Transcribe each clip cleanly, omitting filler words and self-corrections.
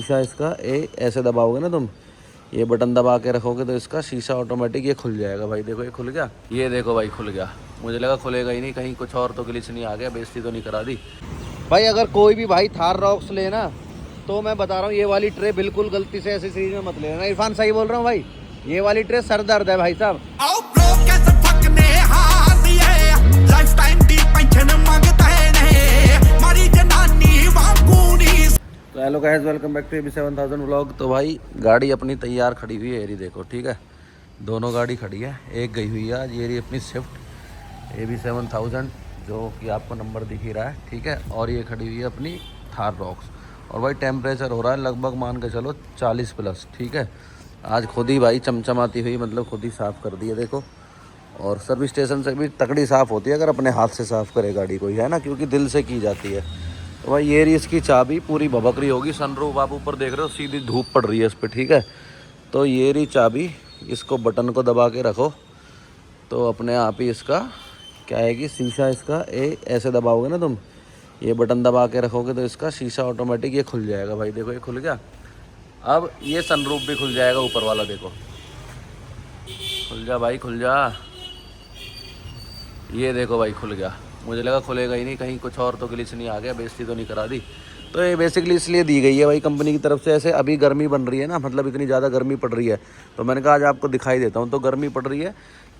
शीशा इसका ऐसे दबाओगे ना तुम, ये बटन दबा के रखोगे तो इसका शीशा ऑटोमेटिक ये खुल जाएगा। भाई देखो ये खुल गया, ये देखो भाई खुल गया। मुझे लगा खुलेगा ही नहीं, कहीं कुछ और तो ग्लिच नहीं आ गया, बेइज्जती तो नहीं करा दी। भाई अगर कोई भी भाई थार रॉक्स लेना तो मैं बता रहा हूँ ये वाली ट्रे बिल्कुल गलती से ऐसी सीरीज में मत लेना। इरफान सही बोल रहा हूँ भाई, ये वाली ट्रे सर दर्द है भाई साहब। तो hello guys, welcome back to AB 7000 vlog. तो भाई गाड़ी अपनी तैयार खड़ी हुई है, ये देखो ठीक है, दोनों गाड़ी खड़ी है। एक गई हुई है आज ये रही अपनी स्विफ्ट AB 7000 जो कि आपको नंबर दिख ही रहा है, ठीक है। और ये खड़ी हुई है अपनी थार रॉक्स। और भाई टेम्परेचर हो रहा है लगभग मान के चलो 40 प्लस, ठीक है। आज खुद ही भाई चमचमाती हुई, मतलब खुद ही साफ़ कर दी है देखो। और सर्विस स्टेशन से भी तकड़ी साफ़ होती है अगर अपने हाथ से साफ़ करे गाड़ी कोई, है ना, क्योंकि दिल से की जाती है। तो भाई ये रही इसकी चाबी, पूरी भभक रही होगी। सनरूफ आप ऊपर देख रहे हो, सीधी धूप पड़ रही है इस पर, ठीक है। तो ये रही चाबी, इसको बटन को दबा के रखो तो अपने आप ही इसका क्या है कि शीशा इसका ऐसे दबाओगे ना तुम, ये बटन दबा के रखोगे तो इसका शीशा ऑटोमेटिक ये खुल जाएगा। भाई देखो ये खुल गया। अब ये सनरूफ भी खुल जाएगा ऊपर वाला, देखो खुल जा भाई खुल जा, ये देखो भाई खुल गया। मुझे लगा खुलेगा ही नहीं, कहीं कुछ और तो ग्लिच नहीं आ गया, बेइज्जती तो नहीं करा दी। तो ये बेसिकली इसलिए दी गई है भाई कंपनी की तरफ से। ऐसे अभी गर्मी बन रही है ना, मतलब इतनी ज़्यादा गर्मी पड़ रही है, तो मैंने कहा आज आपको दिखाई देता हूँ। तो गर्मी पड़ रही है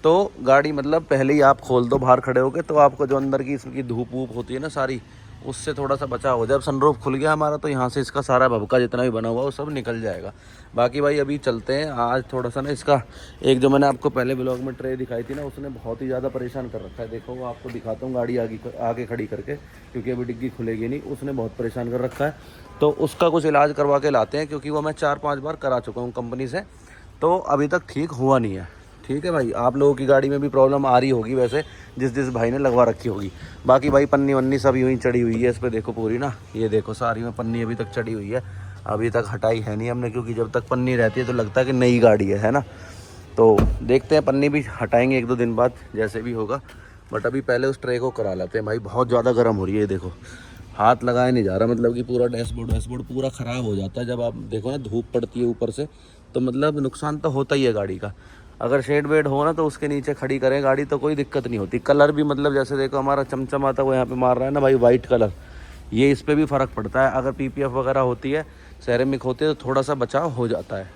तो गाड़ी मतलब पहले ही आप खोल दो बाहर खड़े होके, तो आपको जो अंदर की इसकी धूप वूप होती है ना सारी, उससे थोड़ा सा बचाव हो जाए। जब सनरूफ खुल गया हमारा तो यहाँ से इसका सारा भभका जितना भी बना हुआ वो सब निकल जाएगा। बाकी भाई अभी चलते हैं। आज थोड़ा सा ना इसका एक जो मैंने आपको पहले ब्लॉग में ट्रे दिखाई थी ना, उसने बहुत ही ज़्यादा परेशान कर रखा है। देखो वो आपको दिखाता हूँ गाड़ी आगे खड़ी करके, क्योंकि अभी डिग्गी खुलेगी नहीं, उसने बहुत परेशान कर रखा है। तो उसका कुछ इलाज करवा के लाते हैं, क्योंकि वो मैं 4-5 बार करा चुका हूँ कंपनी से, तो अभी तक ठीक हुआ नहीं है, ठीक है भाई। आप लोगों की गाड़ी में भी प्रॉब्लम आ रही होगी वैसे, जिस भाई ने लगवा रखी होगी। बाकी भाई पन्नी वन्नी सब यूँ ही चढ़ी हुई है इस पर, देखो पूरी ना, ये देखो सारी में पन्नी अभी तक चढ़ी हुई है, अभी तक हटाई है नहीं हमने, क्योंकि जब तक पन्नी रहती है तो लगता है कि नई गाड़ी है ना। तो देखते हैं, पन्नी भी हटाएंगे 1-2 दिन बाद जैसे भी होगा। बट अभी पहले उस ट्रे को करा लेते हैं भाई, बहुत ज़्यादा गर्म हो रही है। देखो हाथ लगाया नहीं जा रहा, मतलब कि पूरा डैशबोर्ड पूरा ख़राब हो जाता है जब आप देखो ना धूप पड़ती है ऊपर से, तो मतलब नुकसान तो होता ही है गाड़ी का। अगर शेड वेड हो ना तो उसके नीचे खड़ी करें गाड़ी तो कोई दिक्कत नहीं होती। कलर भी मतलब जैसे देखो हमारा चमचमाता वो यहाँ पे मार रहा है ना भाई वाइट कलर, ये इस पर भी फ़र्क पड़ता है। अगर PPF वगैरह होती है, सेरेमिक होती है, तो थोड़ा सा बचाव हो जाता है।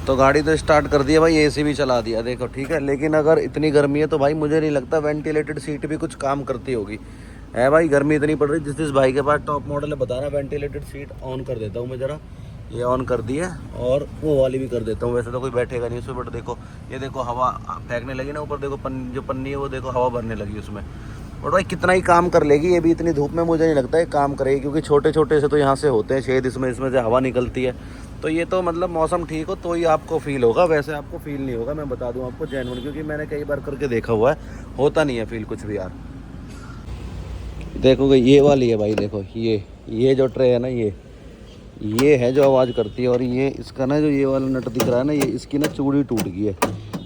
तो गाड़ी तो स्टार्ट कर दिया भाई, AC भी चला दिया देखो, ठीक है। लेकिन अगर इतनी गर्मी है तो भाई मुझे नहीं लगता वेंटिलेटेड सीट भी कुछ काम करती होगी, है भाई। गर्मी इतनी पड़ रही, जिस भाई के पास टॉप मॉडल है बता रहा वेंटिलेटेड सीट ऑन कर देता हूँ मैं ज़रा, ये ऑन कर दी है, और वो वाली भी कर देता हूँ। वैसे तो कोई बैठेगा नहीं उसमें, बट देखो ये देखो हवा फेंकने लगी ना ऊपर, देखो जो पन्नी है वो देखो हवा भरने लगी उसमें। बट भाई कितना ही काम कर लेगी ये भी, इतनी धूप में मुझे नहीं लगता है काम करेगी, क्योंकि छोटे छोटे से तो यहाँ से होते हैं छेद, इसमें से हवा निकलती है। तो ये तो मतलब मौसम ठीक हो तो ही आपको फील होगा, वैसे आपको फील नहीं होगा, मैं बता दूँ आपको जेन्युइन, क्योंकि मैंने कई बार करके देखा हुआ है, होता नहीं है फील कुछ भी यार। देखोगे ये वाली है भाई, देखो ये जो ट्रे है ना, ये है जो आवाज़ करती है। और ये इसका ना जो ये वाला नट दिख रहा है ना, ये इसकी ना चूड़ी टूट गई है,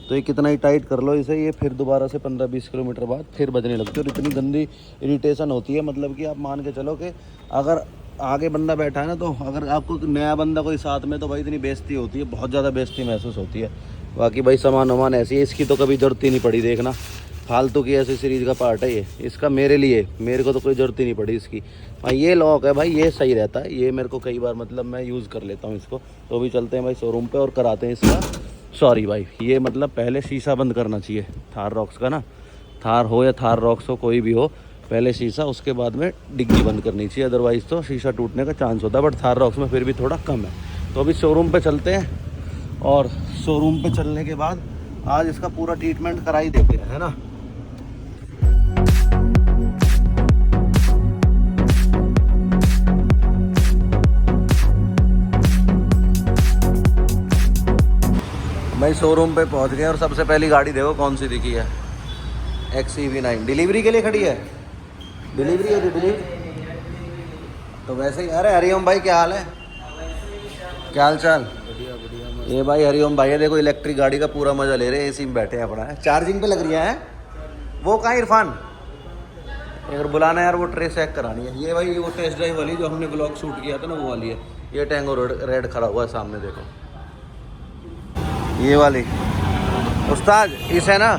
तो ये कितना ही टाइट कर लो इसे, ये फिर दोबारा से 15-20 किलोमीटर बाद फिर बजने लगती है। और इतनी गंदी इरिटेशन होती है, मतलब कि आप मान के चलो कि अगर आगे बंदा बैठा है ना, तो अगर आपको नया बंदा कोई साथ में, तो भाई इतनी बेइज्जती होती है, बहुत ज़्यादा बेइज्जती महसूस होती है। बाकी भाई सामान वामान ऐसी है, इसकी तो कभी ज़रूरत ही नहीं पड़ी, देखना फालतू की ऐसी सीरीज़ का पार्ट है ये, इसका मेरे को तो कोई ज़रूरत ही नहीं पड़ी इसकी। हाँ ये लॉक है भाई, ये सही रहता है, ये मेरे को कई बार मतलब मैं यूज़ कर लेता हूँ इसको। तो अभी चलते हैं भाई शोरूम पे और कराते हैं इसका, सॉरी भाई ये मतलब पहले शीशा बंद करना चाहिए थार रॉक्स का ना, थार हो या थार रॉक्स हो कोई भी हो, पहले शीशा उसके बाद में डिग्गी बंद करनी चाहिए, अदरवाइज़ तो शीशा टूटने का चांस होता है। बट थार रॉक्स में फिर भी थोड़ा कम है। तो अभी शोरूम पे चलते हैं, और शोरूम पे चलने के बाद आज इसका पूरा ट्रीटमेंट करा ही देते हैं, है ना। भाई शोरूम पे पहुंच गए, और सबसे पहली गाड़ी देखो कौन सी दिखी है, XEV9 डिलीवरी के लिए खड़ी है। डिलीवरी है डिलीवरी तो वैसे ही। अरे हरिओम भाई क्या हाल है, क्या हाल चाल? बढ़िया। ये भाई हरिओम भाई है, देखो इलेक्ट्रिक गाड़ी का पूरा मजा ले रहे हैं, AC में बैठे हैं अपना, चार्जिंग पे लग रही है। वो कहाँ इरफान, अगर बुलाना यार, वो ट्रे चेक करानी है। ये भाई वो टेस्ट ड्राइव वाली जो हमने ब्लॉग शूट किया था ना, वो वाली है। ये टैंगो रेड खड़ा हुआ है सामने, देखो ये वाली। उस्ताद इसे ना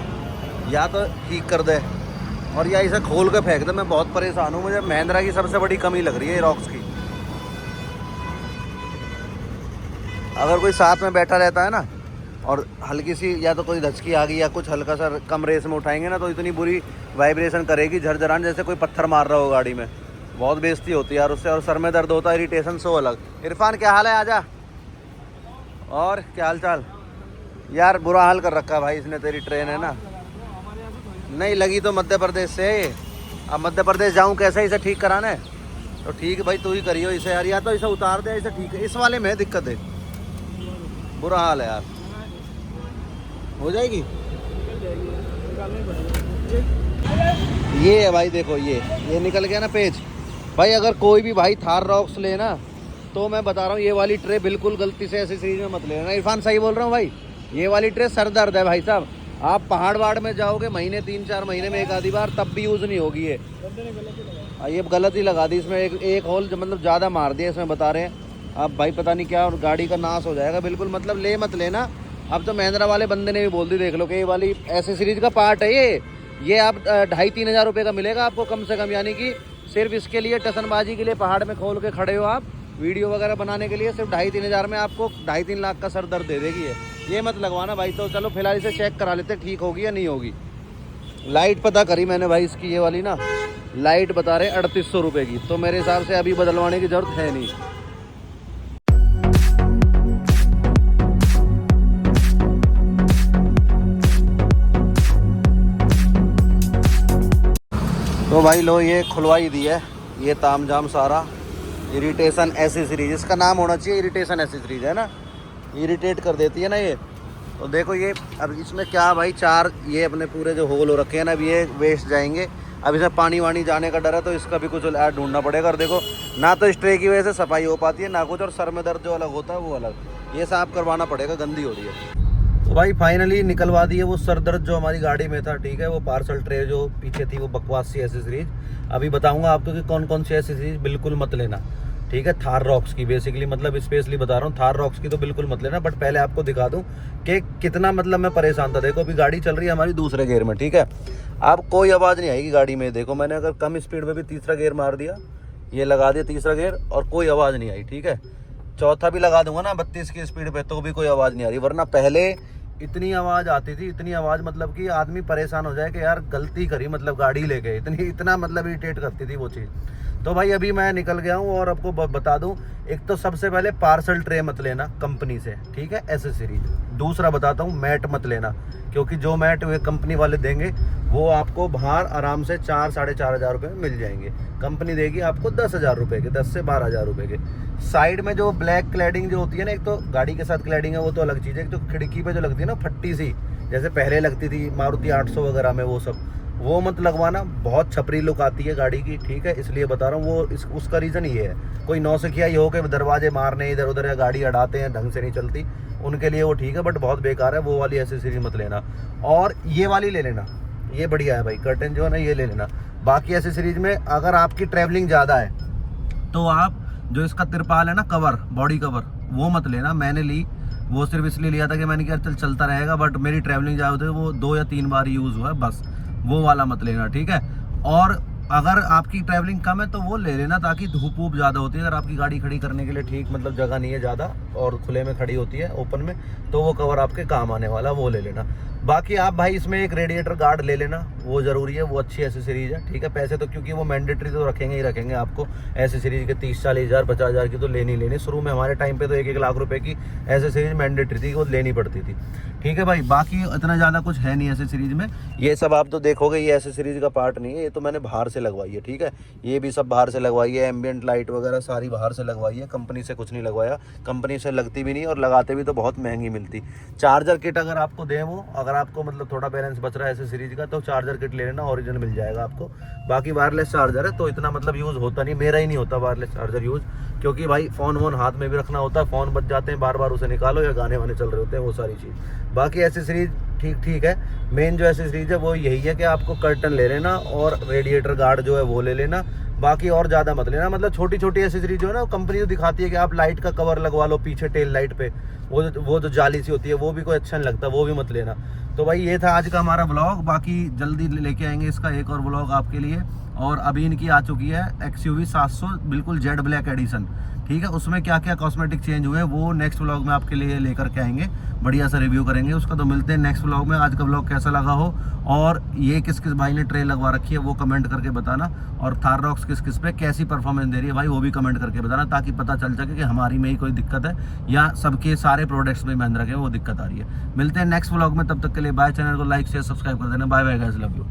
या तो ठीक कर दे और या इसे खोल के फेंक दे। मैं बहुत परेशान हूँ, मुझे महिंद्रा की सबसे बड़ी कमी लग रही है रॉक्स की। अगर कोई साथ में बैठा रहता है ना और हल्की सी या तो कोई धचकी आ गई या कुछ हल्का सा कम रेस में उठाएंगे ना, तो इतनी बुरी वाइब्रेशन करेगी झरझरान, जैसे कोई पत्थर मार रहा हो गाड़ी में। बहुत बेइज्जती होती है यार उससे, और सर में दर्द होता है, इरिटेशन सो अलग। इरफान क्या हाल है, आजा। और क्या हाल चाल यार? बुरा हाल कर रखा है भाई इसने, तेरी ट्रेन है ना नहीं लगी तो मध्य प्रदेश से। अब मध्य प्रदेश जाऊँ कैसे इसे ठीक कराना है? तो ठीक है भाई, तू ही करियो इसे यार, या तो इसे उतार दे, इसे ठीक है। इस वाले में दिक्कत है, बुरा हाल है यार। हो जाएगी ये है भाई, देखो ये निकल गया ना पेज। भाई अगर कोई भी भाई थार रॉक्स लेना, तो मैं बता रहा हूँ ये वाली ट्रे बिल्कुल गलती से ऐसी सीरीज में मत लेना। इरफान सही बोल रहा हूँ भाई, ये वाली ट्रे सर दर्द है भाई साहब। आप पहाड़ वाड़ में जाओगे महीने 3-4 महीने में एक आधी बार, तब भी यूज़ नहीं होगी ये। ये गलत ही लगा दी इसमें, एक होल मतलब ज़्यादा मार दिया इसमें, बता रहे हैं अब भाई पता नहीं क्या, और गाड़ी का नाश हो जाएगा बिल्कुल। मतलब ले मत लेना। अब तो महिंद्रा वाले बंदे ने भी बोल दी, देख लो कि ये वाली ऐसे सीरीज का पार्ट है ये आप 2,500-3 हज़ार रुपये का मिलेगा आपको कम से कम। यानी कि सिर्फ इसके लिए टसनबाजी के लिए पहाड़ में खोल के खड़े हो आप, वीडियो वगैरह बनाने के लिए, सिर्फ 2,500-3 हज़ार में आपको 2.5-3 लाख का सर दर्द दे देगी ये मत लगवाना भाई। तो चलो फिलहाल इसे चेक करा लेते, ठीक होगी या नहीं होगी। लाइट पता करी मैंने भाई इसकी, ये वाली ना लाइट बता रहे 3,800 रुपये की, तो मेरे हिसाब से अभी बदलवाने की ज़रूरत है नहीं। तो भाई लो ये खुलवाई दी है, ये तामझाम सारा। इरिटेशन एसेसरीज इसका नाम होना चाहिए, इरिटेशन एसेसरीज है ना, इरिटेट कर देती है ना ये। तो देखो ये अब इसमें क्या भाई, 4 ये अपने पूरे जो होल हो रखे हैं ना, अब ये वेस्ट जाएंगे। अब इसमें पानी वानी जाने का डर है, तो इसका भी कुछ ऐड ढूंढना पड़ेगा। और देखो ना तो इस ट्रे की वजह से सफाई हो पाती है ना कुछ, और सर में दर्द जो अलग होता है वो अलग, ये साफ करवाना पड़ेगा, गंदी हो रही है। तो भाई फाइनली निकलवा दी है वो सर दर्द जो हमारी गाड़ी में था, ठीक है। वो पार्सल ट्रे जो पीछे थी वो बकवास सी एसेसरीज। अभी बताऊंगा आपको कि कौन कौन सी एसेसरीज बिल्कुल मत लेना, ठीक है। थार रॉक्स की बेसिकली, मतलब स्पेशली बता रहा हूँ, थार रॉक्स की तो बिल्कुल मत लेना। बट पहले आपको दिखा दूँ कि कितना मतलब मैं परेशान था। देखो अभी गाड़ी चल रही है हमारी दूसरे गियर में, ठीक है। अब कोई आवाज़ नहीं आएगी गाड़ी में। देखो मैंने अगर कम स्पीड में भी तीसरा गियर मार दिया, ये लगा दिया तीसरा गियर, और कोई आवाज़ नहीं आई, ठीक है। चौथा भी लगा दूंगा ना 32 की स्पीड पे, तो भी कोई आवाज़ नहीं आ रही। वरना पहले इतनी आवाज़ आती थी, इतनी आवाज़ मतलब कि आदमी परेशान हो जाए कि यार गलती करी, मतलब गाड़ी लेके इतना मतलब इरिटेट करती थी वो चीज़। तो भाई अभी मैं निकल गया हूँ, और आपको बता दूँ, एक तो सबसे पहले पार्सल ट्रे मत लेना कंपनी से, ठीक है, एसेसरीज। दूसरा बताता हूँ, मैट मत लेना, क्योंकि जो मैट वे कंपनी वाले देंगे वो आपको बाहर आराम से 4-4.5 हज़ार रुपये में मिल जाएंगे। कंपनी देगी आपको 10 हज़ार रुपये के, 10 से 12 हज़ार रुपये के। साइड में जो ब्लैक क्लैडिंग जो होती है ना, एक तो गाड़ी के साथ क्लैडिंग है वो तो अलग चीज़ है, एक तो खिड़की पे जो लगती है ना फट्टी सी, जैसे पहले लगती थी मारुति 800 वगैरह में, वो सब वो मत लगवाना। बहुत छपरी लुक आती है गाड़ी की, ठीक है, इसलिए बता रहा हूँ। वो उसका रीज़न ये है, कोई नौसिखिया ही हो के दरवाजे मारने इधर उधर या गाड़ी अड़ाते हैं, ढंग से नहीं चलती, उनके लिए वो ठीक है, बट बहुत बेकार है वो वाली एसेसरीज मत लेना। और ये वाली ले लेना, ये बढ़िया है भाई, कर्टन जो है ना ये ले लेना। बाकी एसेसरीज में अगर आपकी ट्रैवलिंग ज़्यादा है तो आप जो इसका तिरपाल है ना, कवर, बॉडी कवर, वो मत लेना। मैंने ली, वो सिर्फ इसलिए लिया था कि मैंने कहा चल चलता रहेगा, बट मेरी ट्रैवलिंग ज़्यादा होती है, वो 2 या 3 बार यूज़ हुआ है बस, वो वाला मत लेना, ठीक है। और अगर आपकी ट्रैवलिंग कम है तो वो ले लेना, ताकि धूप वूप ज़्यादा होती है, अगर आपकी गाड़ी खड़ी करने के लिए ठीक मतलब जगह नहीं है ज़्यादा और खुले में खड़ी होती है ओपन में, तो वो कवर आपके काम आने वाला, वो ले लेना। बाकी आप भाई इसमें एक रेडिएटर गार्ड ले लेना, वो ज़रूरी है, वो अच्छी एसेसरीज है, ठीक है। पैसे तो क्योंकि वो मैंडेटरी तो रखेंगे ही रखेंगे आपको, एसेसरीज के 30-40 हज़ार 50 हज़ार की तो लेनी। शुरू में हमारे टाइम पे तो 1-1 लाख रुपए की एसेसरीज मैंडेटरी थी, वो लेनी पड़ती थी, ठीक है भाई। बाकी इतना ज़्यादा कुछ है नहीं एसेसरीज में, ये सब आप तो देखोगे ये एसेसरीज का पार्ट नहीं है, ये तो मैंने बाहर से लगवाई है, ठीक है। ये भी सब बाहर से लगवाई है, एम्बियंट लाइट वगैरह सारी बाहर से लगवाई है, कंपनी से कुछ नहीं लगवाया। कंपनी से लगती भी नहीं, और लगाते भी तो बहुत महंगी मिलती। चार्जर किट अगर आपको दें, वो अगर आपको मतलब थोड़ा बैलेंस बच रहा है एसेसरीज का, तो चार्जर किट ले लेना, ओरिजिनल मिल जाएगा आपको। बाकी वायरलेस चार्जर है तो इतना मतलब यूज़ होता नहीं, मेरा ही नहीं होता वायरलेस चार्जर यूज़, क्योंकि भाई फ़ोन वोन हाथ में भी रखना होता है, फ़ोन बच जाते हैं बार बार, उसे निकालो, या गाने वाने चल रहे होते हैं, वो सारी चीज़। बाकी एसेसरीज ठीक ठीक है। मेन जो एसेसरीज है वो यही है कि आपको कर्टन ले लेना और रेडिएटर गार्ड जो है वो ले लेना, बाकी और ज़्यादा मत लेना। मतलब छोटी छोटी एसेसरीज जो है ना, कंपनी तो दिखाती है कि आप लाइट का कवर लगवा लो पीछे टेल लाइट पे, वो तो जाली सी होती है, वो भी कोई अच्छा नहीं लगता, वो भी मत लेना। तो भाई ये था आज का हमारा ब्लॉग, बाकी जल्दी लेके आएंगे इसका एक और ब्लॉग आपके लिए। और अभी इनकी आ चुकी है XUV 700 बिल्कुल जेड ब्लैक एडिशन, ठीक है। उसमें क्या क्या कॉस्मेटिक चेंज हुए वो नेक्स्ट व्लॉग में आपके लिए लेकर के आएंगे, बढ़िया सा रिव्यू करेंगे उसका। तो मिलते हैं नेक्स्ट व्लॉग में। आज का व्लॉग कैसा लगा हो, और ये किस किस भाई ने ट्रे लगवा रखी है वो कमेंट करके बताना, और थार रॉक्स किस किस पे कैसी परफॉर्मेंस दे रही है भाई वो भी कमेंट करके बताना, ताकि पता चल सके कि हमारी में ही कोई दिक्कत है या सबके सारे प्रोडक्ट्स में महिंद्रा के वो दिक्कत आ रही है। मिलते हैं नेक्स्ट व्लॉग में, तब तक के लिए बाय। चैनल को लाइक शेयर सब्सक्राइब कर देना। Bye bye guys, love you.